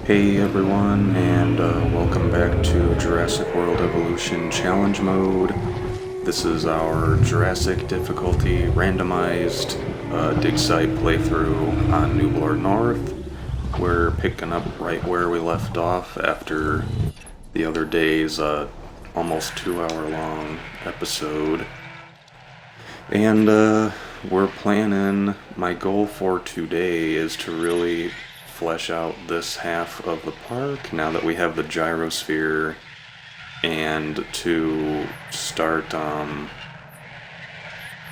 Hey everyone, and welcome back to Jurassic World Evolution Challenge Mode. This is our Jurassic difficulty randomized dig site playthrough on Nublar North. We're picking up right where we left off after the other day's almost 2 hour long episode. And we're planning, my goal for today is to really flesh out this half of the park now that we have the gyrosphere, and to start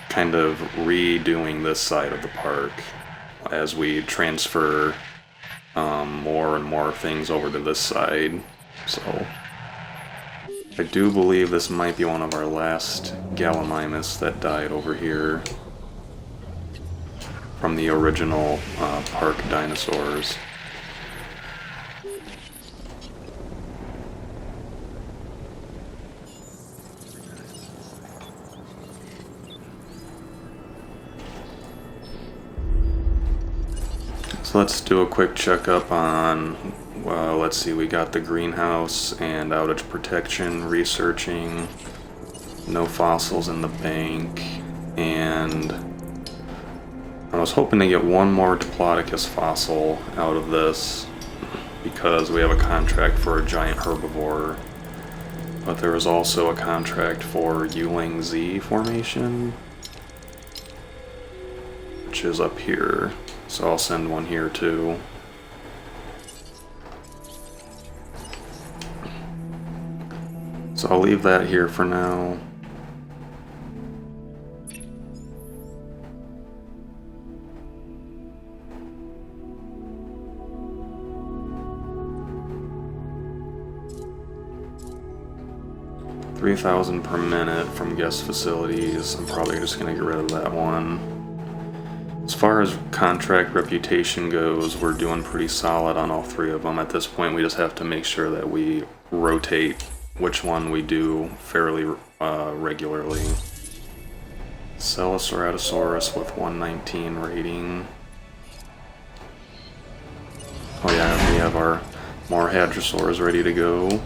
kind of redoing this side of the park as we transfer more and more things over to this side. So I do believe this might be one of our last Gallimimus that died over here from the original park dinosaurs. So let's do a quick checkup on, let's see, we got the greenhouse and outage protection researching, no fossils in the bank, and I was hoping to get one more Diplodocus fossil out of this because we have a contract for a giant herbivore, but there was also a contract for Yuling Z formation, which is up here, so I'll send one here too. So I'll leave that here for now. $3,000 per minute from guest facilities. I'm probably just gonna get rid of that one. As far as contract reputation goes, we're doing pretty solid on all three of them. At this point, we just have to make sure that we rotate which one we do fairly regularly. Celoceratosaurus with 119 rating. Oh yeah, we have our more hadrosaurs ready to go.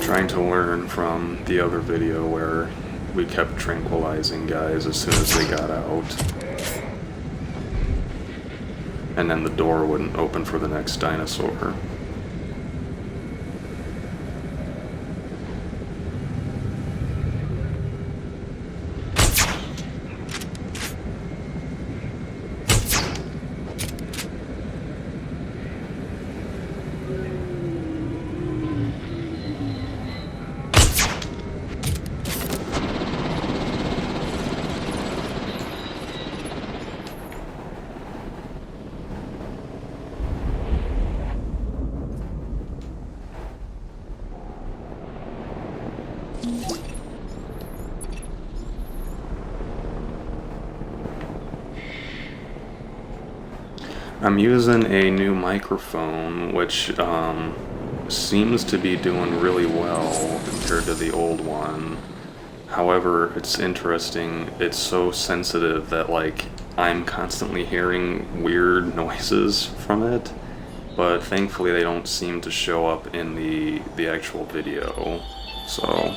Trying to learn from the other video where we kept tranquilizing guys as soon as they got out, and then the door wouldn't open for the next dinosaur. I'm using a new microphone, which seems to be doing really well compared to the old one. However, it's interesting, it's so sensitive that like I'm constantly hearing weird noises from it, but thankfully they don't seem to show up in the actual video. So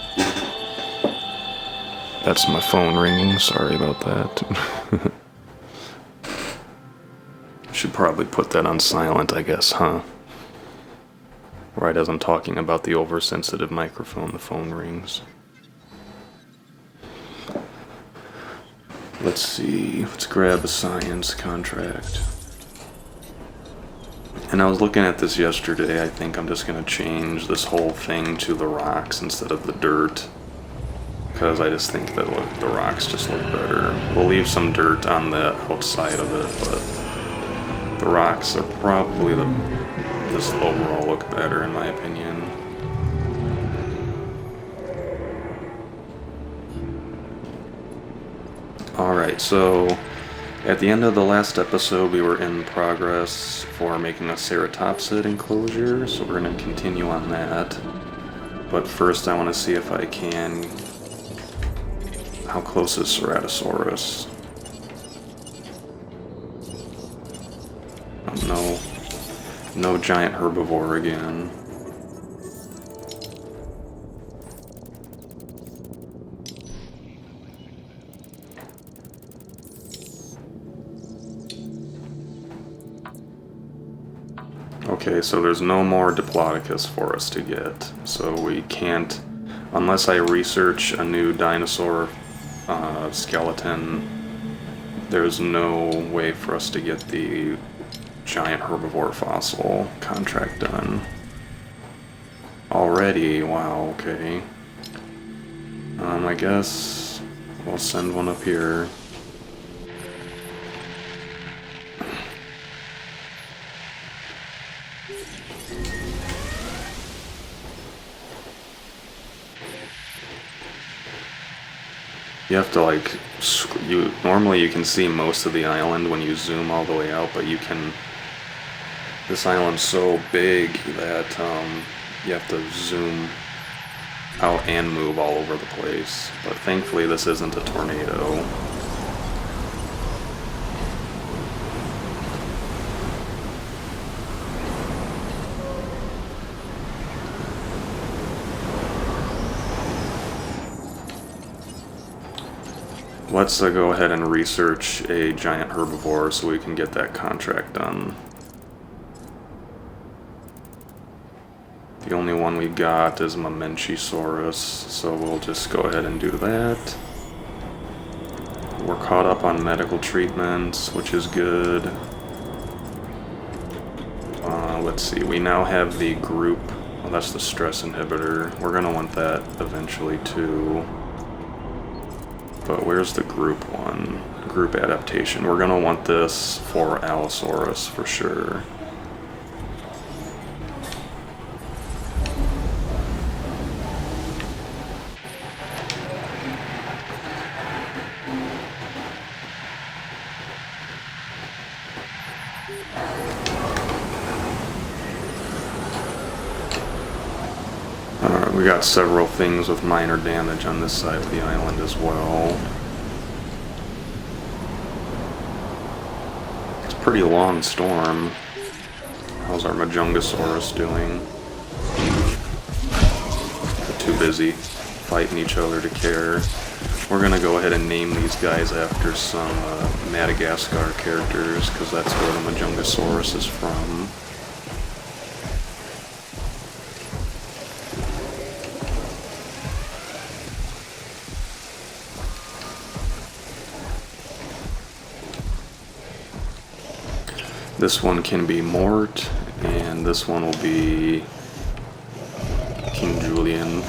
that's my phone ringing, sorry about that. Should probably put that on silent, I guess, huh? Right as I'm talking about the oversensitive microphone, the phone rings. Let's see, let's grab a science contract. And I was looking at this yesterday. I think I'm just going to change this whole thing to the rocks instead of the dirt. Because I just think that the rocks just look better. We'll leave some dirt on the outside of it, but the rocks are probably this overall look better in my opinion. Alright, so at the end of the last episode we were in progress for making a ceratopsid enclosure, so we're going to continue on that. But first I want to see if I can... How close is Ceratosaurus? Oh, no giant herbivore again. Okay, so there's no more Diplodocus for us to get, so we can't, unless I research a new dinosaur skeleton, there's no way for us to get the giant herbivore fossil contract done. Already? Wow, okay. I guess we'll send one up here. You have to like, normally you can see most of the island when you zoom all the way out, but you can, this island's so big that you have to zoom out and move all over the place. But thankfully this isn't a tornado. Let's go ahead and research a giant herbivore so we can get that contract done. The only one we got is Mamenchisaurus, so we'll just go ahead and do that. We're caught up on medical treatments, which is good. Let's see, we now have the group, well that's the stress inhibitor. We're gonna want that eventually too. But where's the group one? Group adaptation. We're gonna want this for Allosaurus for sure. We got several things with minor damage on this side of the island as well. It's a pretty long storm. How's our Majungasaurus doing? They're too busy fighting each other to care. We're gonna go ahead and name these guys after some Madagascar characters, because that's where the Majungasaurus is from. This one can be Mort, and this one will be King Julian.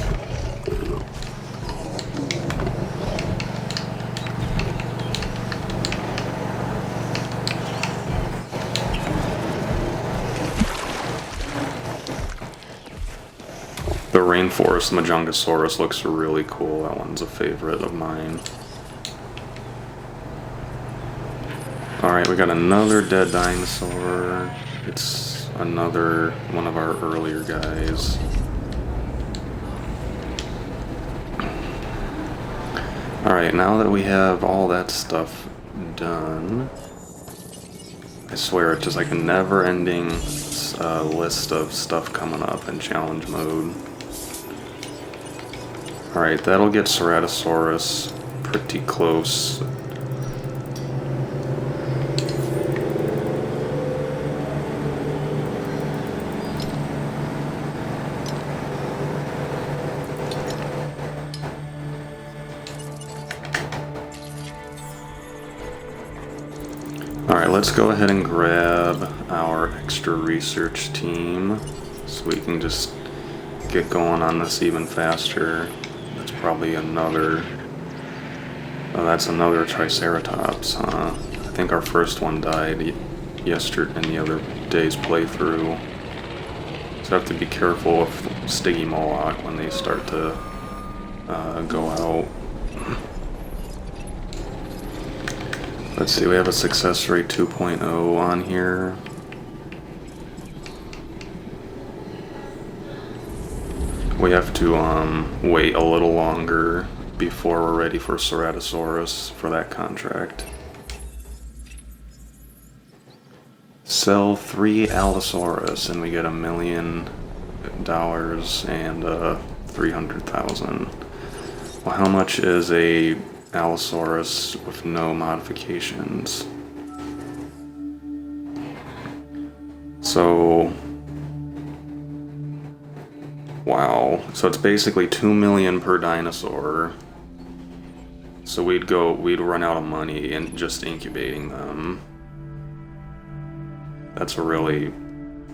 The Rainforest Majungasaurus looks really cool. That one's a favorite of mine. Alright, we got another dead dinosaur. It's another one of our earlier guys. Alright, now that we have all that stuff done, I swear it's just like a never-ending list of stuff coming up in challenge mode. Alright, that'll get Ceratosaurus pretty close. Let's go ahead and grab our extra research team so we can just get going on this even faster. That's probably another... Oh, that's another Triceratops, huh? I think our first one died yesterday in the other day's playthrough. So I have to be careful of Stiggy Moloch when they start to go out. Let's see, we have a success rate 2.0 on here. We have to wait a little longer before we're ready for Ceratosaurus for that contract. Sell 3 Allosaurus and we get $1 million and 300,000. Well, how much is a Allosaurus with no modifications? So, wow. So it's basically 2 million per dinosaur. So we'd run out of money in just incubating them. That's a really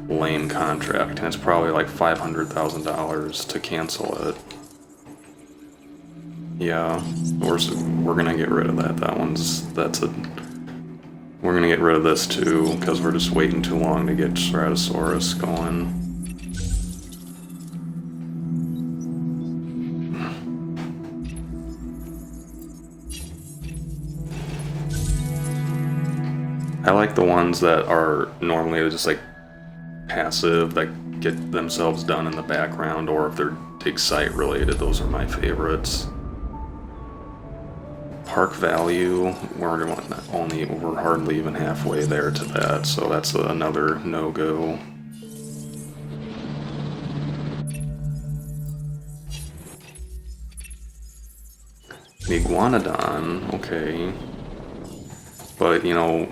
lame contract, and it's probably like $500,000 to cancel it. Yeah, we're gonna get rid of that. We're gonna get rid of this too, because we're just waiting too long to get Ceratosaurus going. I like the ones that are normally just like passive, that get themselves done in the background, or if they're dig site related, those are my favorites. Park value, we're hardly even halfway there to that, so that's another no-go. Iguanodon, okay. But, you know,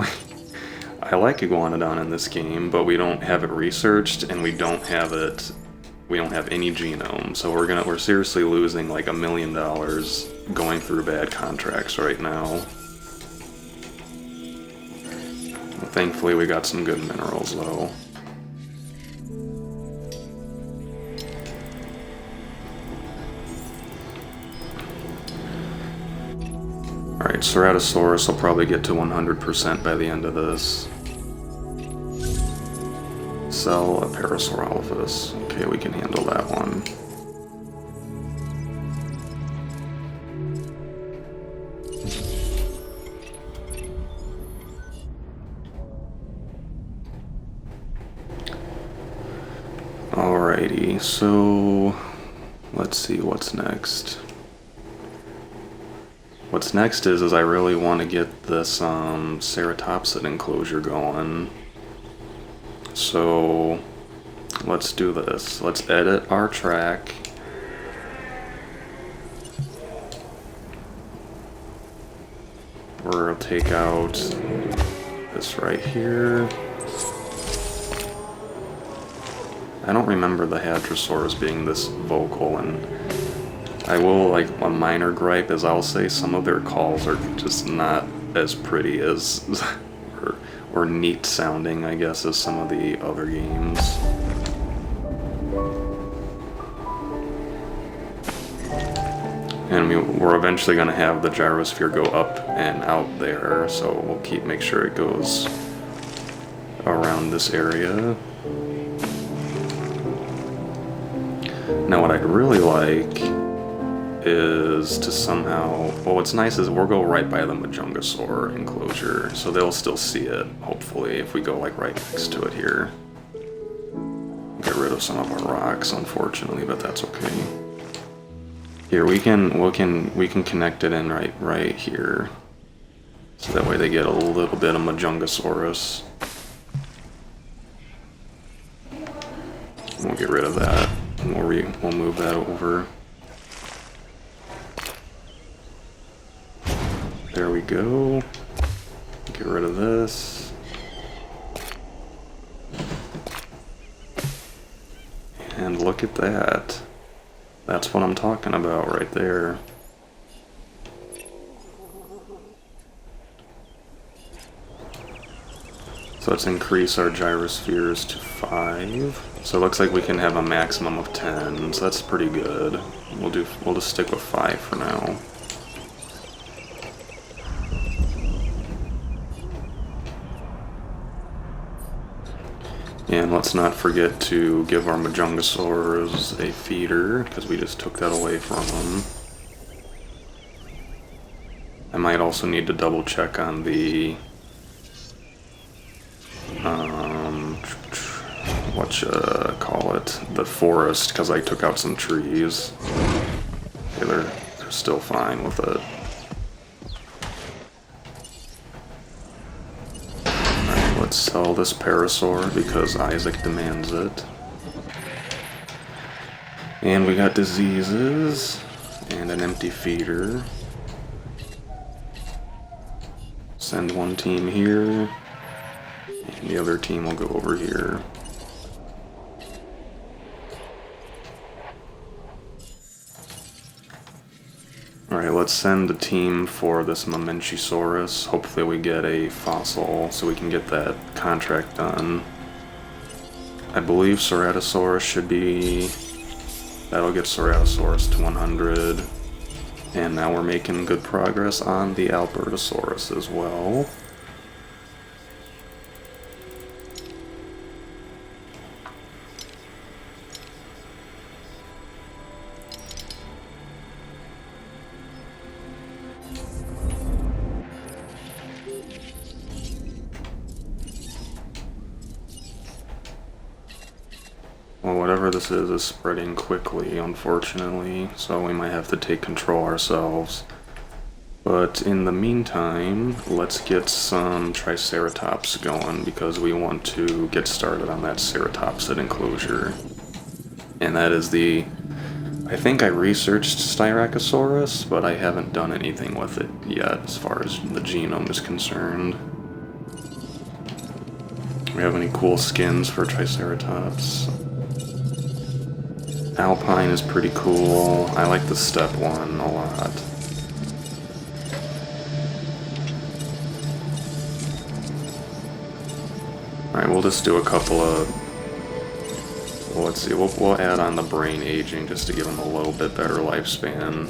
I like Iguanodon in this game, but we don't have it researched, and we don't have any genome, so we're seriously losing like $1 million going through bad contracts right now. Well, thankfully we got some good minerals though. Alright, Ceratosaurus will probably get to 100% by the end of this. Sell a Parasaurolophus. Okay, we can handle that one. Alrighty, so let's see what's next. What's next is I really want to get this ceratopsid enclosure going. So let's do this. Let's edit our track. We'll take out this right here. I don't remember the Hadrosaurs being this vocal, and I will, like, a minor gripe is I'll say some of their calls are just not as pretty as, or neat sounding, I guess, as some of the other games. And we're eventually going to have the gyrosphere go up and out there, so we'll make sure it goes around this area. Now what I'd really like is to somehow... Well, what's nice is we'll go right by the Majungasaur enclosure, so they'll still see it, hopefully, if we go like right next to it here. Get rid of some of our rocks, unfortunately, but that's okay. Here, we can connect it in right here, so that way they get a little bit of Majungasaurus. We'll get rid of that. We'll move that over. There we go. Get rid of this. And look at that. That's what I'm talking about right there. So let's increase our gyrospheres to 5. So it looks like we can have a maximum of 10, so that's pretty good. We'll just stick with 5 for now. And let's not forget to give our Majungasaurs a feeder, because we just took that away from them. I might also need to double check on the the forest, because I took out some trees. Okay, they're still fine with it. Alright, let's sell this Parasaur because Isaac demands it. And we got diseases and an empty feeder. Send one team here, and the other team will go over here. Alright, let's send a team for this Mamenchisaurus. Hopefully we get a fossil so we can get that contract done. I believe Ceratosaurus should be... That'll get Ceratosaurus to 100. And now we're making good progress on the Albertosaurus as well. Well, whatever this is spreading quickly, unfortunately, so we might have to take control ourselves. But in the meantime, let's get some Triceratops going, because we want to get started on that Ceratopsid enclosure. And that is the... I think I researched Styracosaurus, but I haven't done anything with it yet, as far as the genome is concerned. Do we have any cool skins for Triceratops? Alpine is pretty cool. I like the step one a lot. Alright, we'll just do a couple of... Well, let's see, we'll add on the brain aging just to give them a little bit better lifespan.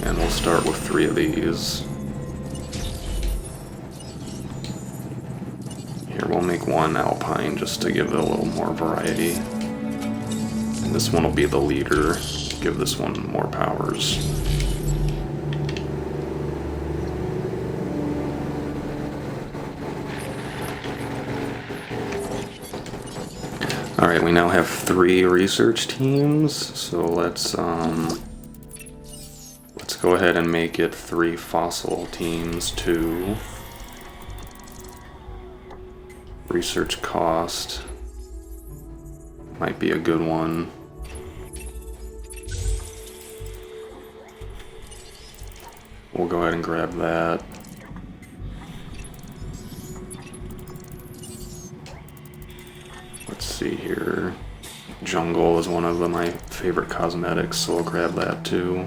And we'll start with 3 of these. Here, we'll make 1 Alpine just to give it a little more variety. This one will be the leader. Give this one more powers. Alright, we now have 3 research teams, so let's go ahead and make it 3 fossil teams too. Research cost might be a good one. We'll go ahead and grab that. Let's see here. Jungle is one of my favorite cosmetics, so we'll grab that too.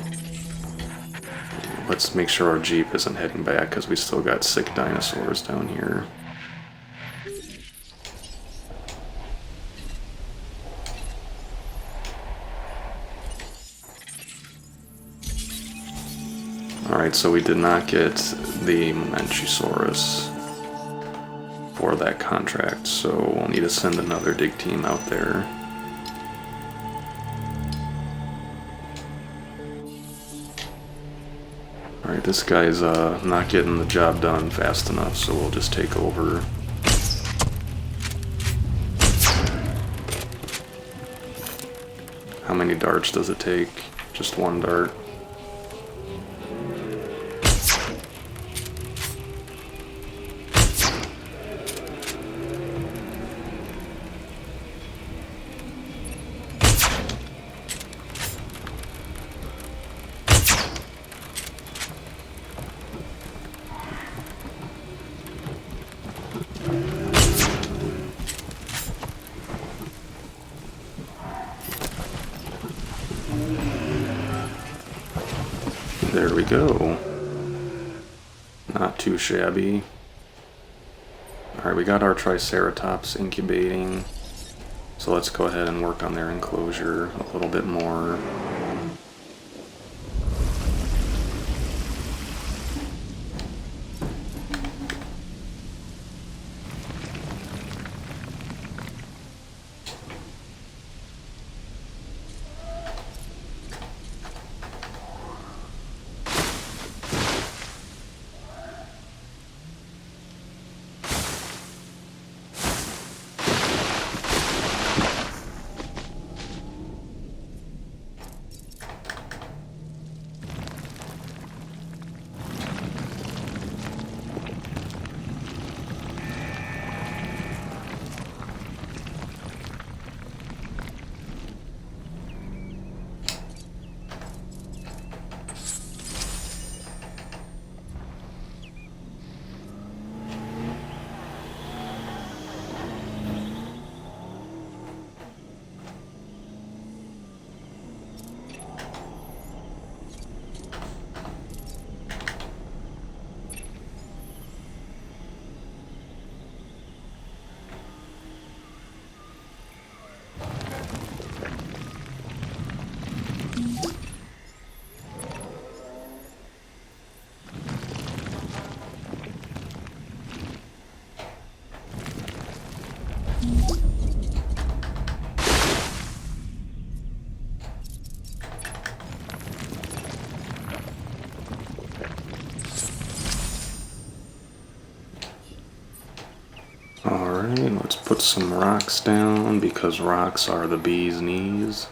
Let's make sure our Jeep isn't heading back, because we still got sick dinosaurs down here. Alright, so we did not get the Mamenchisaurus for that contract, so we'll need to send another dig team out there. Alright, this guy's not getting the job done fast enough, so we'll just take over. How many darts does it take? Just 1 dart. There we go. Not too shabby. Alright, we got our Triceratops incubating. So let's go ahead and work on their enclosure a little bit more. Alright, let's put some rocks down because rocks are the bee's knees.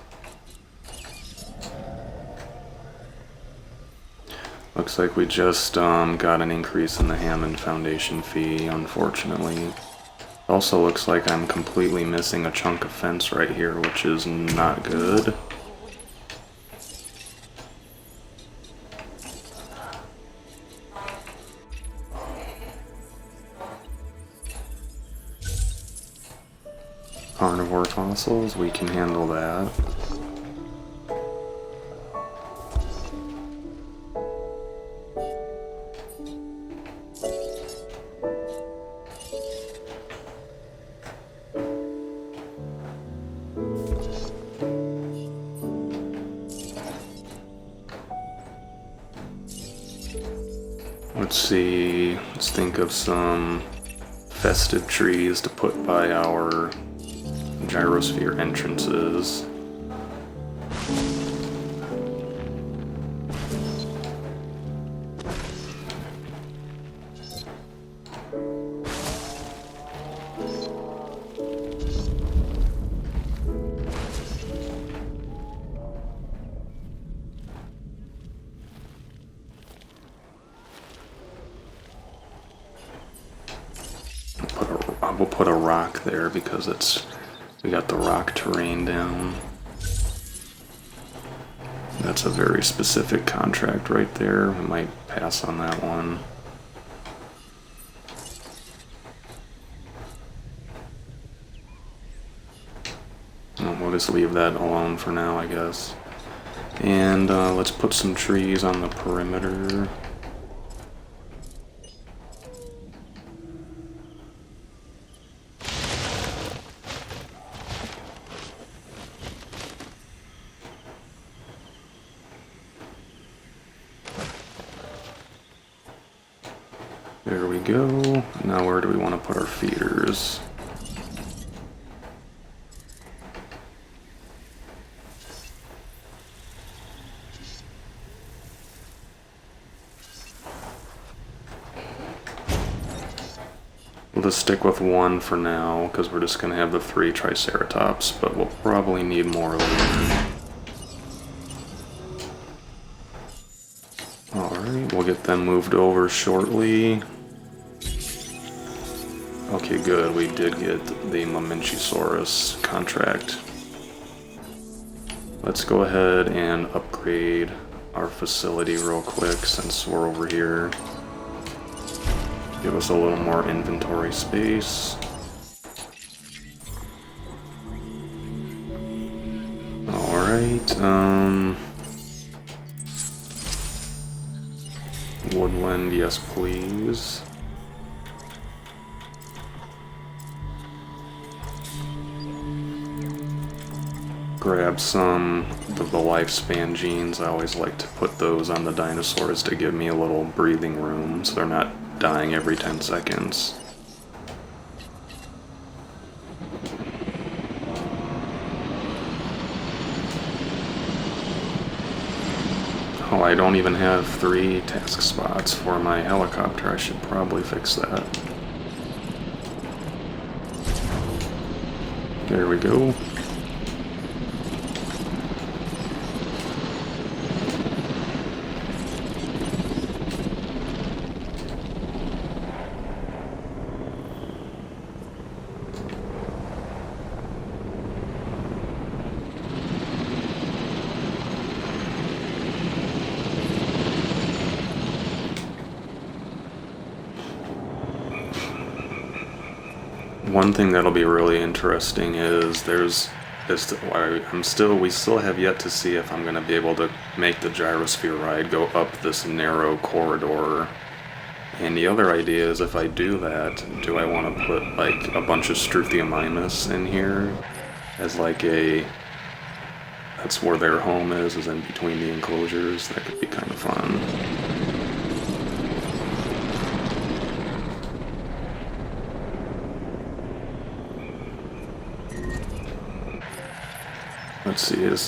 Looks like we just got an increase in the Hammond Foundation fee, unfortunately. Also looks like I'm completely missing a chunk of fence right here, which is not good. Carnivore fossils, we can handle that. Let's see, let's think of some festive trees to put by our gyrosphere entrances. We'll put a rock there because we got the rock terrain down. That's a very specific contract right there. We might pass on that one. We'll just leave that alone for now, I guess. And let's put some trees on the perimeter. There we go. Now where do we want to put our feeders? We'll just stick with one for now, because we're just going to have the 3 Triceratops, but we'll probably need more later. Alright, we'll get them moved over shortly. Okay, good, we did get the Mamenchisaurus contract. Let's go ahead and upgrade our facility real quick since we're over here. Give us a little more inventory space. Alright, woodland, yes please. grab some of the lifespan genes. I always like to put those on the dinosaurs to give me a little breathing room so they're not dying every 10 seconds. Oh, I don't even have 3 task spots for my helicopter. I should probably fix that. There we go. One thing that'll be really interesting is we still have yet to see if I'm going to be able to make the gyrosphere ride go up this narrow corridor. And the other idea is, if I do that, do I want to put like a bunch of Struthiomimus in here as like that's where their home is in between the enclosures? That could be kind of fun. Let's see, who's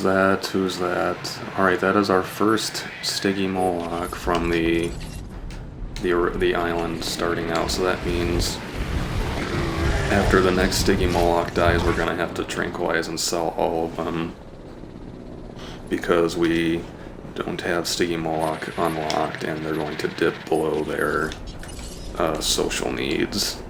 that? Alright, that is our first Stygimoloch from the island starting out, so that means after the next Stygimoloch dies, we're gonna have to tranquilize and sell all of them, because we don't have Stygimoloch unlocked and they're going to dip below their social needs.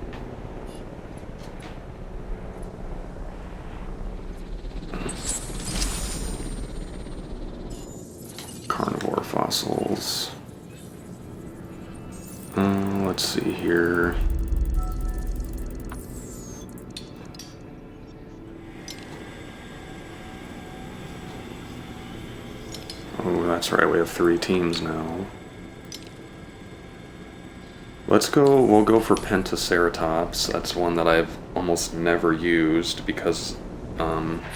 Carnivore fossils. Let's see here. Oh, that's right, we have 3 teams now. We'll go for Pentaceratops. That's one that I've almost never used because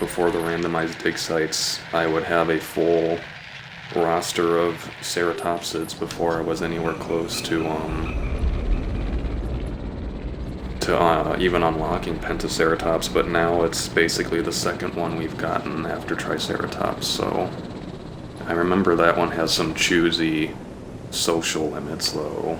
before the randomized dig sites, I would have a full roster of ceratopsids before I was anywhere close to even unlocking Pentaceratops, but now it's basically the second one we've gotten after Triceratops, so I remember that one has some choosy social limits though.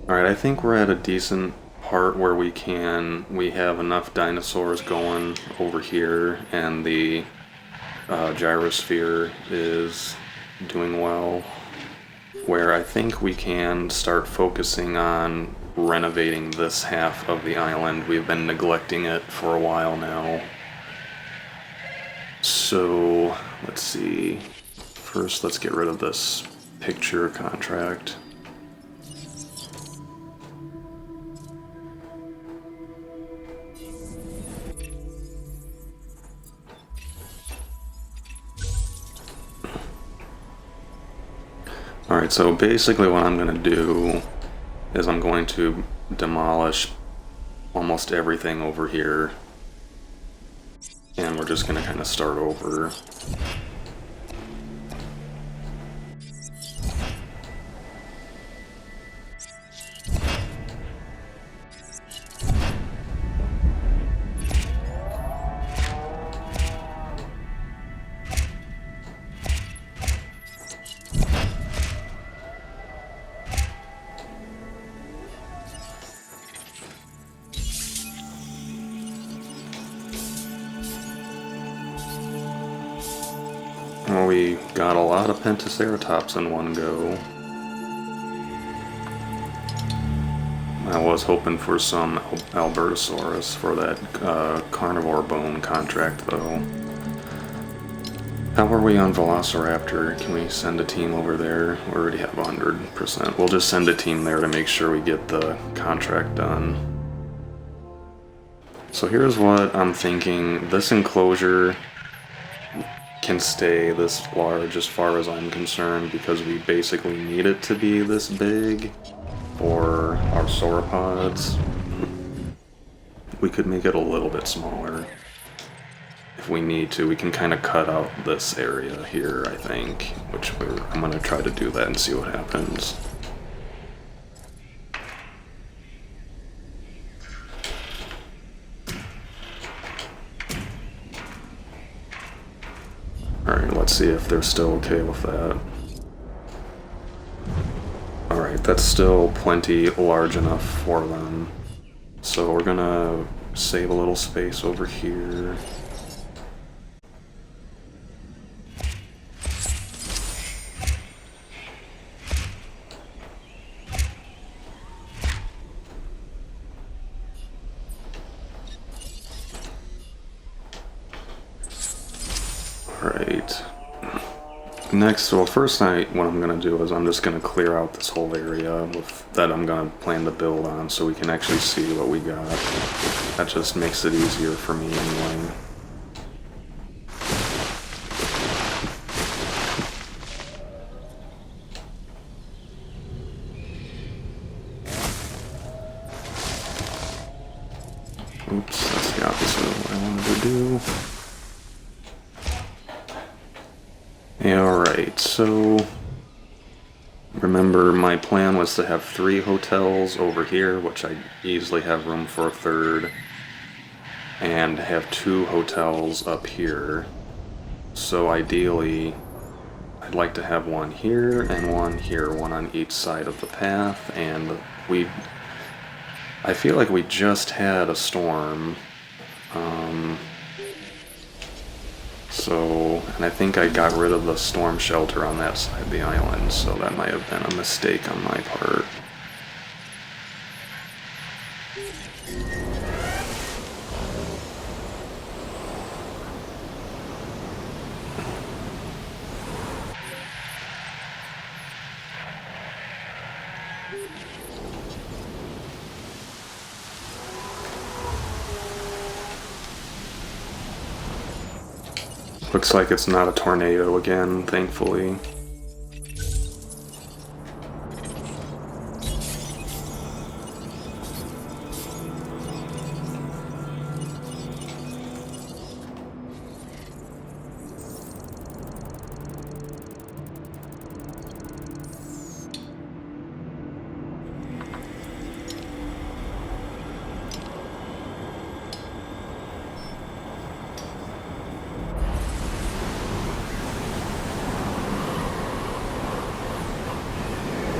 Alright, I think we're at a decent part where we have enough dinosaurs going over here, and the gyrosphere is doing well, where I think we can start focusing on renovating this half of the island. We've been neglecting it for a while now. So, let's see. First, let's get rid of this picture contract. Alright, so basically what I'm going to do is I'm going to demolish almost everything over here, and we're just going to kind of start over. Well, we got a lot of Pentaceratops in one go. I was hoping for some Albertosaurus for that carnivore bone contract, though. How are we on Velociraptor? Can we send a team over there? We already have 100%. We'll just send a team there to make sure we get the contract done. So here's what I'm thinking. This enclosure can stay this large as far as I'm concerned because we basically need it to be this big for our sauropods. We could make it a little bit smaller if we need to. We can kind of cut out this area here, I think, which I'm going to try to do that and see what happens. Alright, let's see if they're still okay with that. Alright, that's still plenty large enough for them. So we're gonna save a little space over here. Alright. Next, well, first what I'm going to do is I'm just going to clear out this whole area that I'm going to plan to build on so we can actually see what we got. That just makes it easier for me anyway. Oops, that's the opposite of what I wanted to do. Alright, so remember my plan was to have 3 hotels over here, which I easily have room for a third, and have 2 hotels up here. So ideally, I'd like to have one here and one here, one on each side of the path, and I feel like we just had a storm. And I think I got rid of the storm shelter on that side of the island, so that might have been a mistake on my part. Looks like it's not a tornado again, thankfully.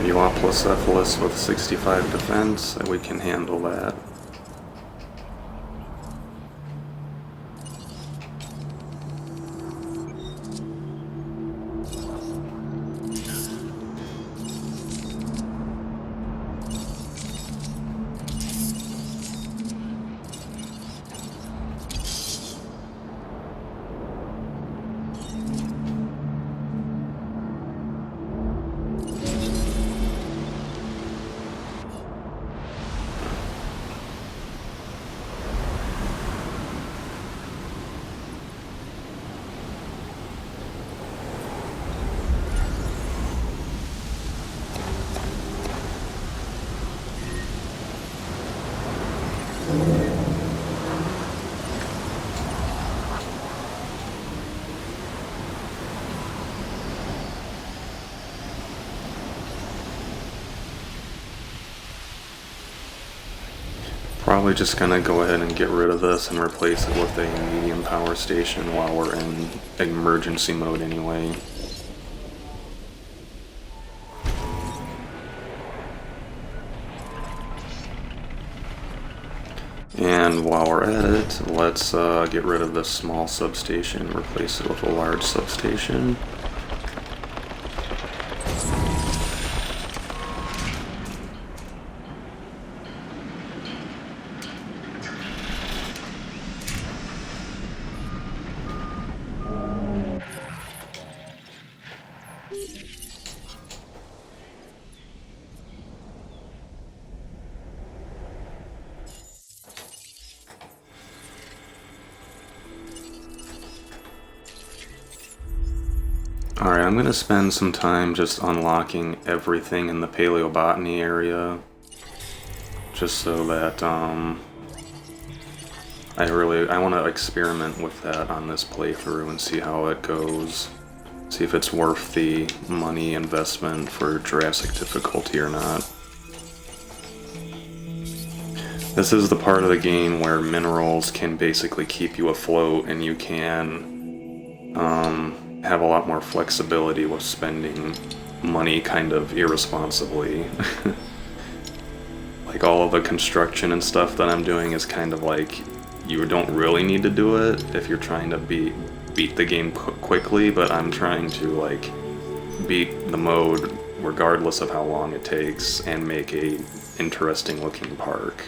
Euoplocephalus with 65 defense, we can handle that. Probably just gonna go ahead and get rid of this and replace it with a medium power station while we're in emergency mode anyway. And while we're at it, let's get rid of this small substation and replace it with a large substation. Alright, I'm gonna spend some time just unlocking everything in the paleobotany area. Just so that, I want to experiment with that on this playthrough and see how it goes. See if it's worth the money investment for Jurassic difficulty or not. This is the part of the game where minerals can basically keep you afloat, and you can have a lot more flexibility with spending money kind of irresponsibly. Like all of the construction and stuff that I'm doing is kind of like, you don't really need to do it if you're trying to beat the game quickly, but I'm trying to like beat the mode regardless of how long it takes and make a interesting looking park.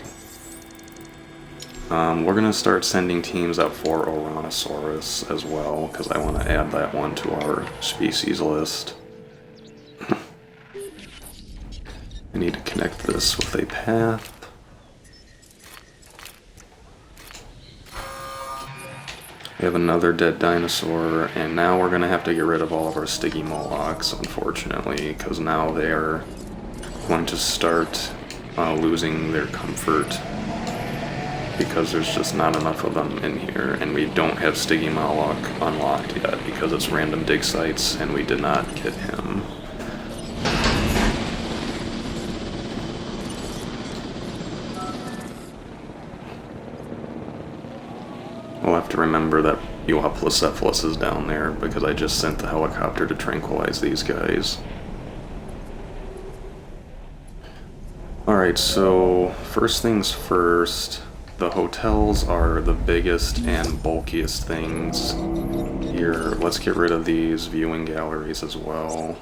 We're gonna start sending teams out for Ouranosaurus as well, because I want to add that one to our species list. I need to connect this with a path. We have another dead dinosaur, and now we're gonna have to get rid of all of our Stygimolochs, unfortunately, because now they are going to start losing their comfort, because there's just not enough of them in here, and we don't have Stygimoloch unlocked yet because it's random dig sites, and we did not get him. We'll have to remember that Euoplocephalus is down there, because I just sent the helicopter to tranquilize these guys. Alright, so first things first, the hotels are the biggest and bulkiest things here. Let's get rid of these viewing galleries as well.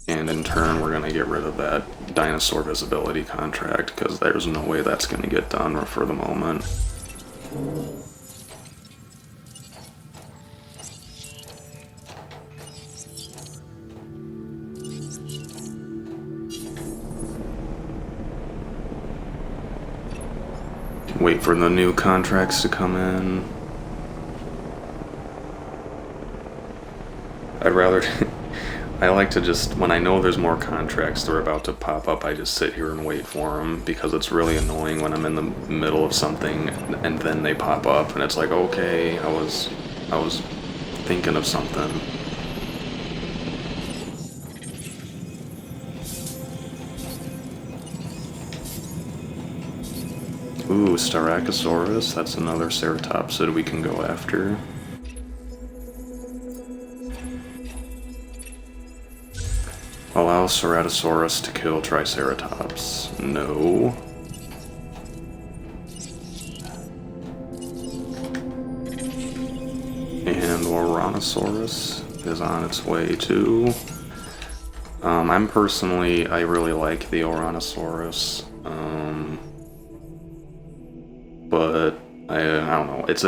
And in turn, we're going to get rid of that dinosaur visibility contract, because there's no way that's going to get done for the moment. Wait for the new contracts to come in. I'd rather... I like to just, when I know there's more contracts that are about to pop up, I just sit here and wait for them, because it's really annoying when I'm in the middle of something and then they pop up and it's like, okay, I was thinking of something. Ooh, Styracosaurus, that's another ceratopsid we can go after. Allow Ceratosaurus to kill Triceratops. No. And Ouranosaurus is on its way too. I really like the Ouranosaurus. But I don't know. It's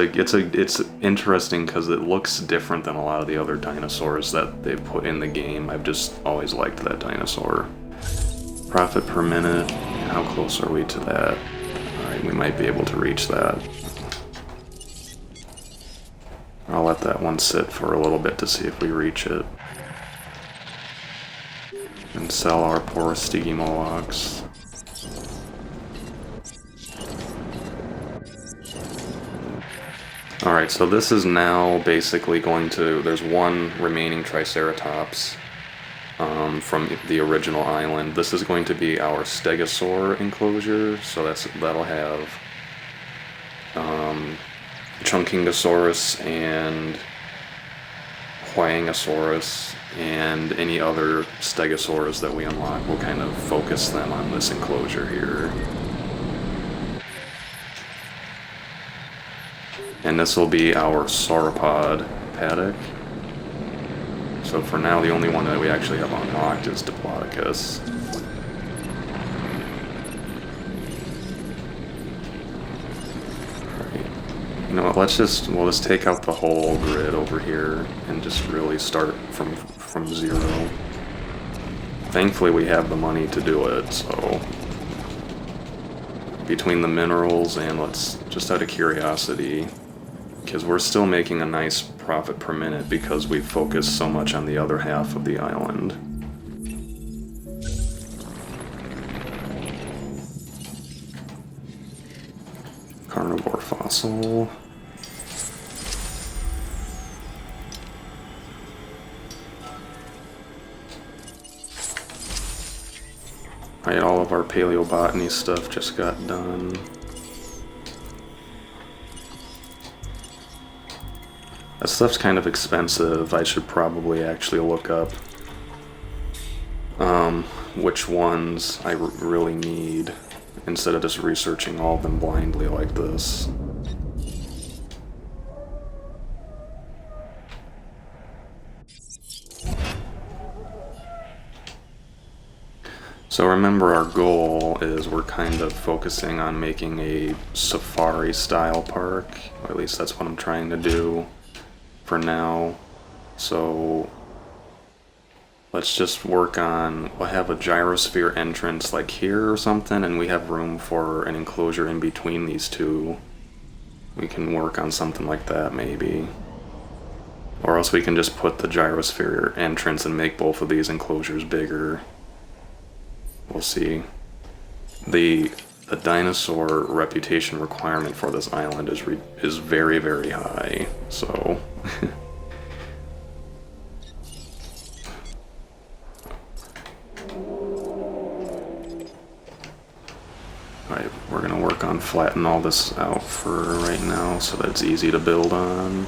interesting because it looks different than a lot of the other dinosaurs that they've put in the game. I've just always liked that dinosaur. Profit per minute. How close are we to that? Alright, we might be able to reach that. I'll let that one sit for a little bit to see if we reach it. And sell our poor Stygimolochs. Alright, so this is now basically going to... There's one remaining Triceratops from the original island. This is going to be our Stegosaur enclosure, so that'll have Chunkingosaurus and Huangosaurus, and any other Stegosaurs that we unlock. We'll kind of focus them on this enclosure here. And this will be our sauropod paddock. So for now, the only one that we actually have unlocked is Diplodocus. Alright. You know what, we'll just take out the whole grid over here and just really start from zero. Thankfully we have the money to do it, so... Between the minerals and let's, just out of curiosity, Because we're still making a nice profit per minute because we focus so much on the other half of the island. Carnivore fossil. Alright, all of our paleobotany stuff just got done. That stuff's kind of expensive. I should probably actually look up which ones I really need instead of just researching all of them blindly like this. So remember, our goal is we're kind of focusing on making a safari style park, or at least that's what I'm trying to do for now. So let's just work on, we'll have a gyrosphere entrance like here or something, and we have room for an enclosure in between these two. We can work on something like that maybe. Or else we can just put the gyrosphere entrance and make both of these enclosures bigger. We'll see. The dinosaur reputation requirement for this island is very, very high, so... Alright, we're gonna work on flattening all this out for right now so that it's easy to build on.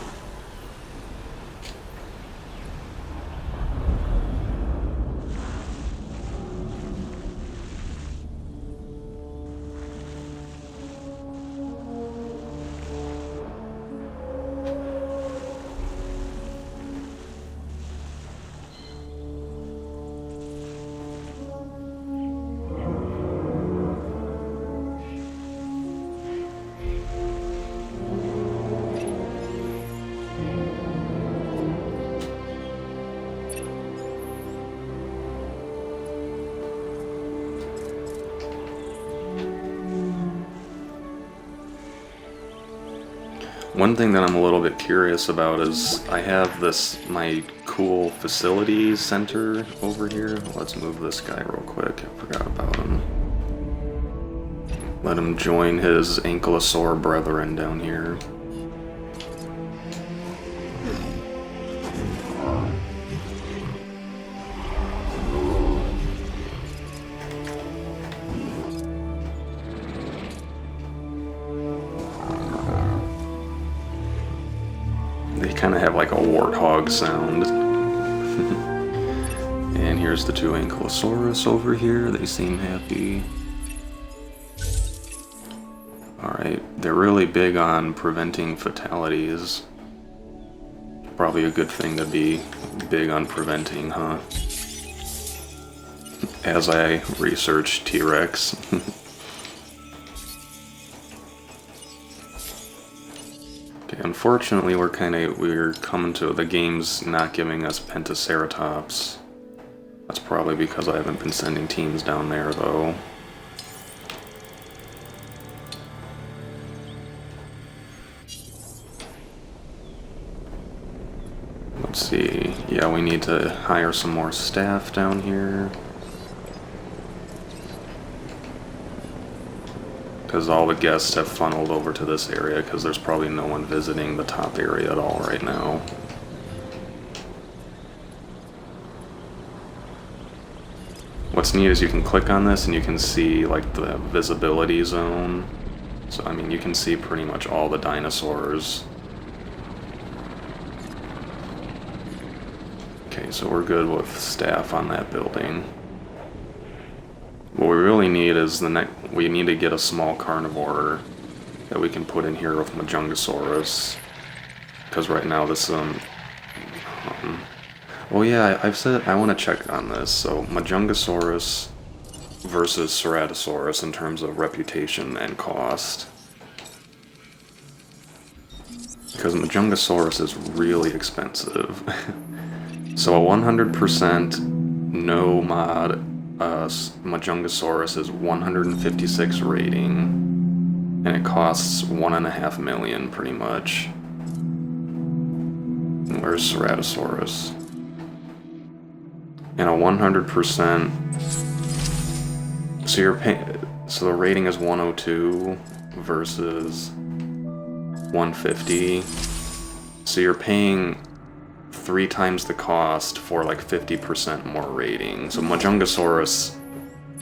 One thing that I'm a little bit curious about is I have my cool facilities center over here. Let's move this guy real quick. I forgot about him. Let him join his ankylosaur brethren down here. They kind of have like a warthog sound. And here's the two Ankylosaurus over here. They seem happy. Alright, they're really big on preventing fatalities. Probably a good thing to be big on preventing, huh? As I research T-Rex. Okay, unfortunately we're coming to the game's not giving us Pentaceratops. That's probably because I haven't been sending teams down there though. Let's see, yeah, we need to hire some more staff down here. Because all the guests have funneled over to this area because there's probably no one visiting the top area at all right now. What's neat is you can click on this and you can see like the visibility zone. So I mean you can see pretty much all the dinosaurs. Okay, so we're good with staff on that building. What we really need is we need to get a small carnivore that we can put in here with Majungasaurus. Because right now this well yeah, I've said I want to check on this. So Majungasaurus versus Ceratosaurus in terms of reputation and cost. Because Majungasaurus is really expensive. So a 100% no mod Majungasaurus is 156 rating, and it costs $1.5 million pretty much. Where's Ceratosaurus? And a 100%. So so the rating is 102 versus 150. So you're paying 3 times the cost for like 50% more rating. So Majungasaurus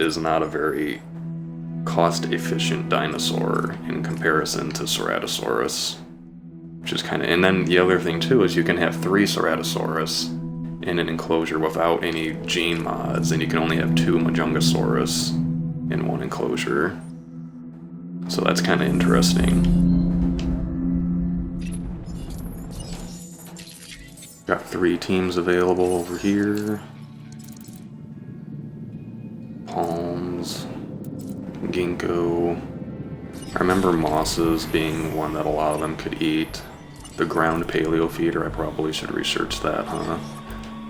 is not a very cost-efficient dinosaur in comparison to Ceratosaurus, which is kind of. And then the other thing too is you can have 3 Ceratosaurus in an enclosure without any gene mods, and you can only have 2 Majungasaurus in one enclosure. So that's kind of interesting. Got 3 teams available over here. Palms, ginkgo. I remember mosses being one that a lot of them could eat. The ground paleo feeder, I probably should research that, huh?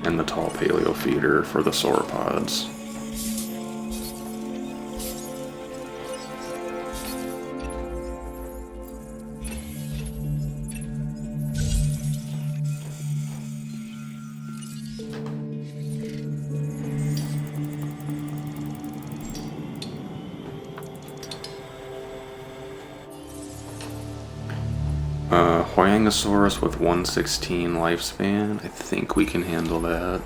And the tall paleo feeder for the sauropods. Huaynosaurus with 116 lifespan. I think we can handle that.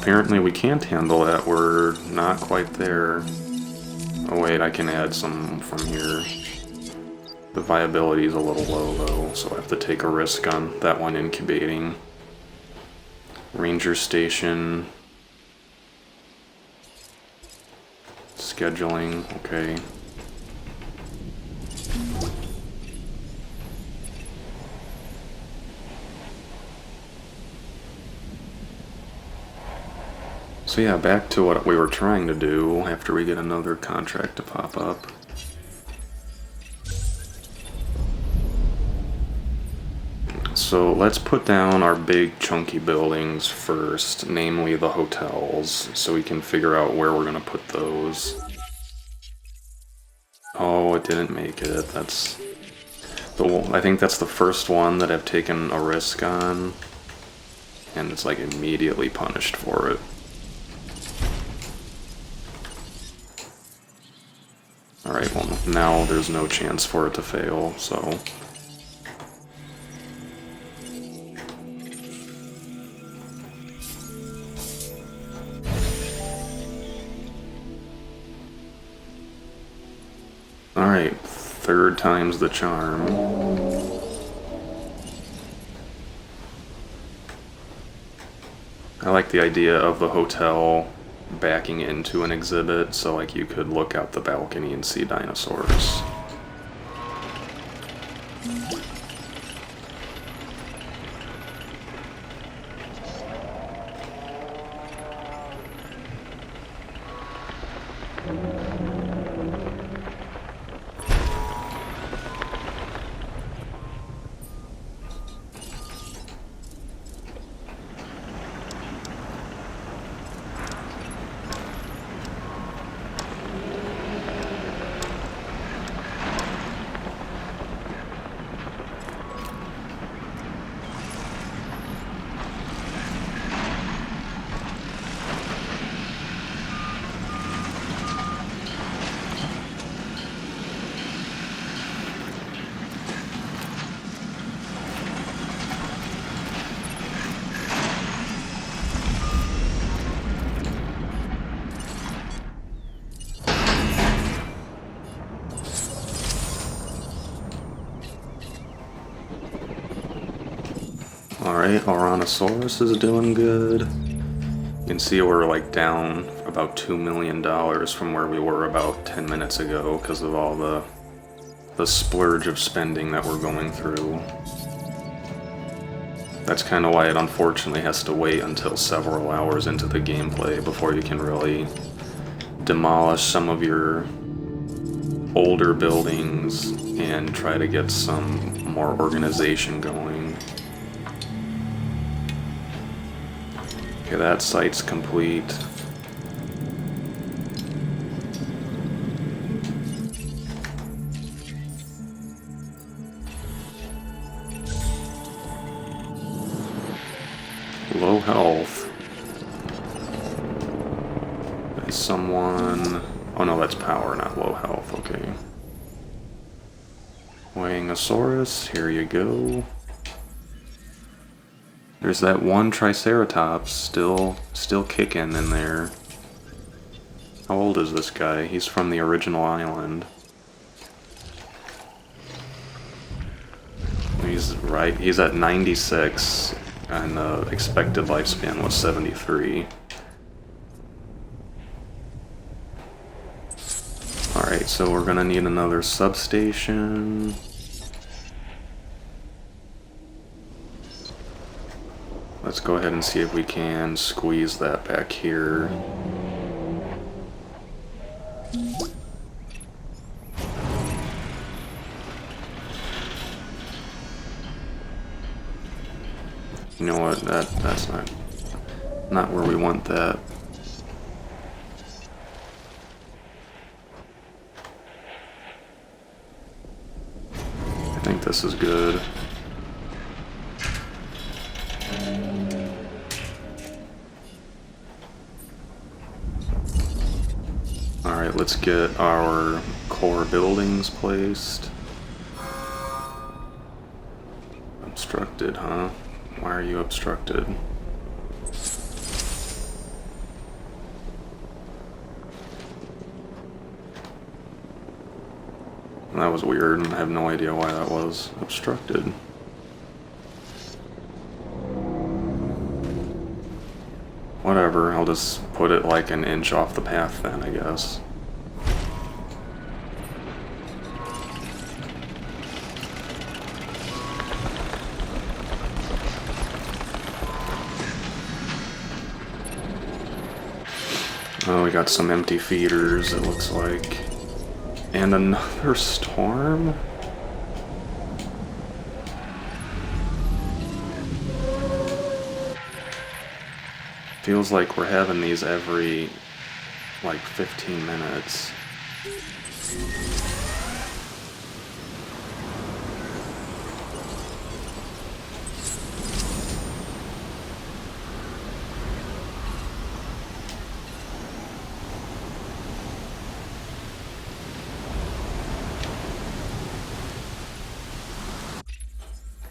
Apparently we can't handle that, we're not quite there. Oh wait, I can add some from here. The viability is a little low though, so I have to take a risk on that one incubating. Ranger station. Scheduling, okay. So yeah, back to what we were trying to do after we get another contract to pop up. So let's put down our big chunky buildings first, namely the hotels, so we can figure out where we're gonna put those. Oh, it didn't make it. That's I think that's the first one that I've taken a risk on, and it's like immediately punished for it. Alright, well, now there's no chance for it to fail, so... Alright, 3rd time's the charm. I like the idea of the hotel backing into an exhibit, so like you could look out the balcony and see dinosaurs. Alright, Ouranosaurus is doing good. You can see we're like down about $2 million from where we were about 10 minutes ago because of all the splurge of spending that we're going through. That's kind of why it unfortunately has to wait until several hours into the gameplay before you can really demolish some of your older buildings and try to get some more organization going. Okay, that site's complete. Low health. Is someone... Oh no, that's power, not low health, okay. Weighing-osaurus, here you go. There's that one Triceratops still kicking in there. How old is this guy? He's from the original island. He's at 96, and the expected lifespan was 73. Alright, so we're gonna need another substation. Let's go ahead and see if we can squeeze that back here. You know what? That's not where we want that. I think this is good. Alright, let's get our core buildings placed. Obstructed, huh? Why are you obstructed? That was weird, and I have no idea why that was obstructed. Whatever, I'll just put it like an inch off the path then, I guess. Oh, we got some empty feeders, it looks like. And another storm? Feels like we're having these every, like, 15 minutes.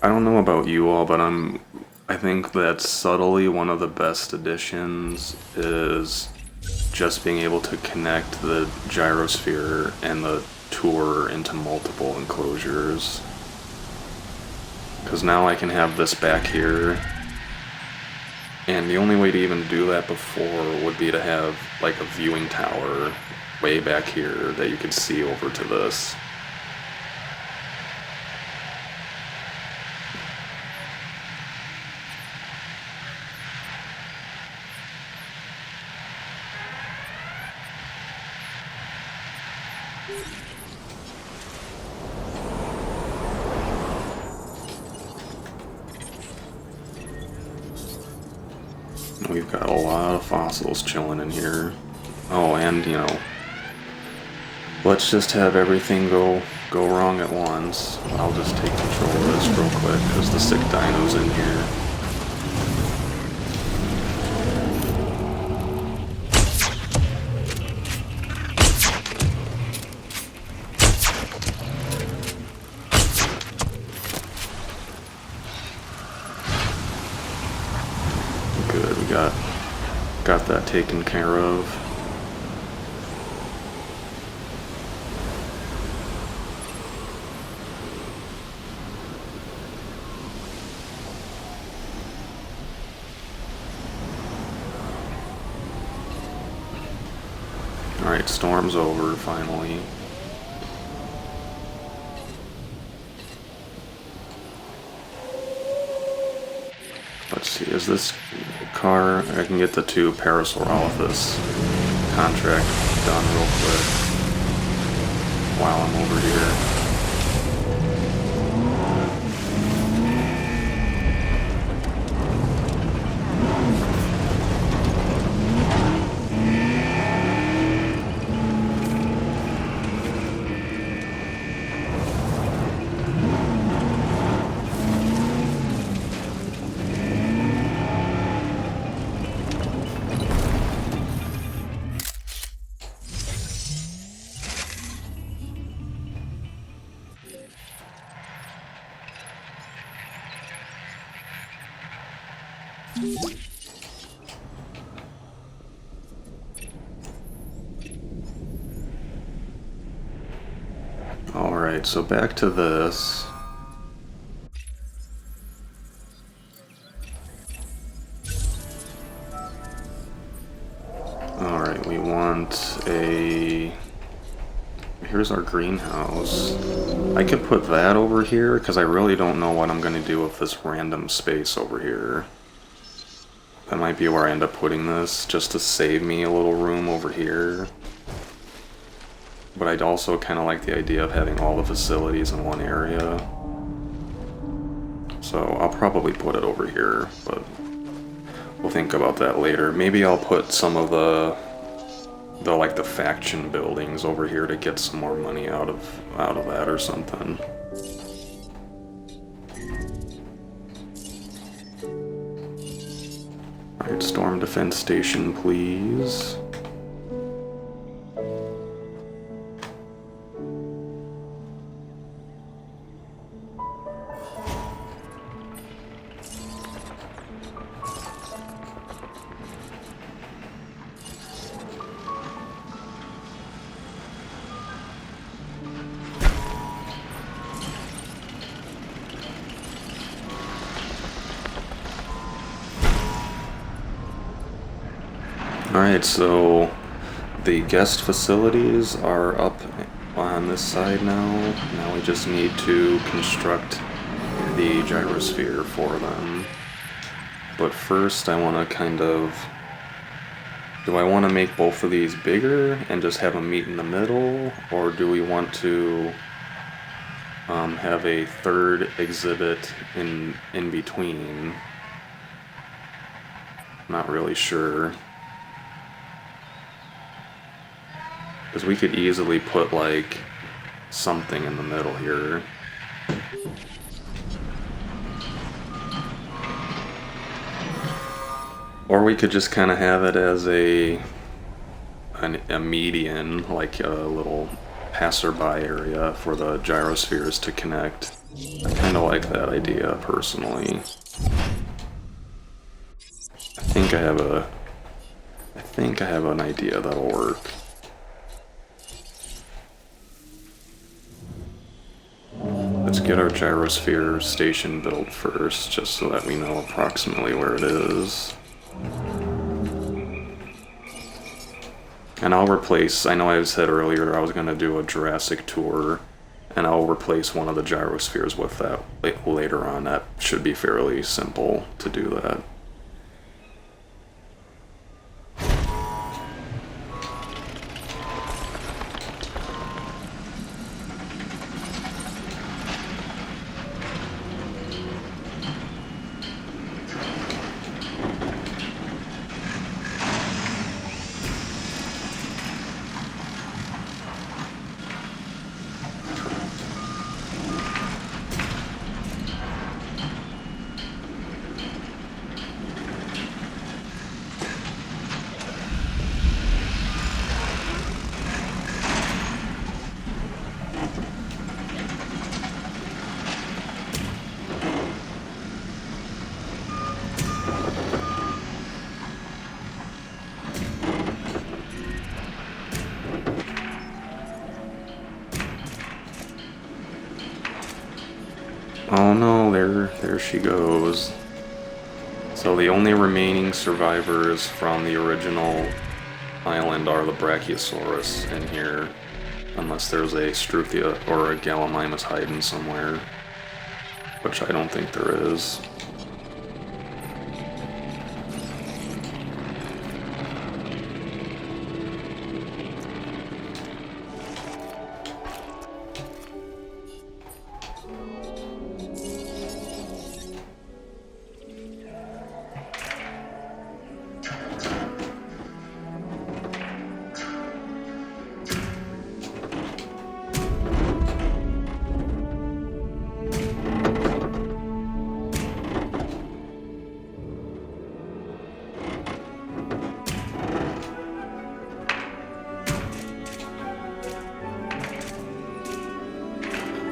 I don't know about you all, but I think that subtly one of the best additions is just being able to connect the gyrosphere and the tour into multiple enclosures. Because now I can have this back here, and the only way to even do that before would be to have like a viewing tower way back here that you could see over to this. We've got a lot of fossils chilling in here. Oh, and you know, let's just have everything go wrong at once. I'll just take control of this real quick because the sick dino's in here. Good, we got that taken care of. Alright, storm's over finally. Let's see, is this car? I can get the two Parasaurolophus. contract done real quick while I'm over here. Alright, so back to this. Alright, we want a... Here's our greenhouse. I could put that over here, because I really don't know what I'm going to do with this random space over here. That might be where I end up putting this, just to save me a little room over here. But I'd also kind of like the idea of having all the facilities in one area. So I'll probably put it over here, but we'll think about that later. Maybe I'll put some of the faction buildings over here to get some more money out of that or something. Alright, storm defense station, please. Alright, so the guest facilities are up on this side now. Now we just need to construct the gyrosphere for them. But first I want to kind of... Do I want to make both of these bigger and just have them meet in the middle? Or do we want to have a third exhibit in between? Not really sure. Because we could easily put, like, something in the middle here. Or we could just kind of have it as a median, like a little passerby area for the gyrospheres to connect. I kind of like that idea, personally. I think I have an idea that'll work. Let's get our gyrosphere station built first, just so that we know approximately where it is. And I'll replace, I know I said earlier I was going to do a Jurassic tour, and I'll replace one of the gyrospheres with that later on. That should be fairly simple to do that. Oh no, there she goes. So the only remaining survivors from the original island are the Brachiosaurus in here. Unless there's a Struthia or a Gallimimus hiding somewhere. Which I don't think there is.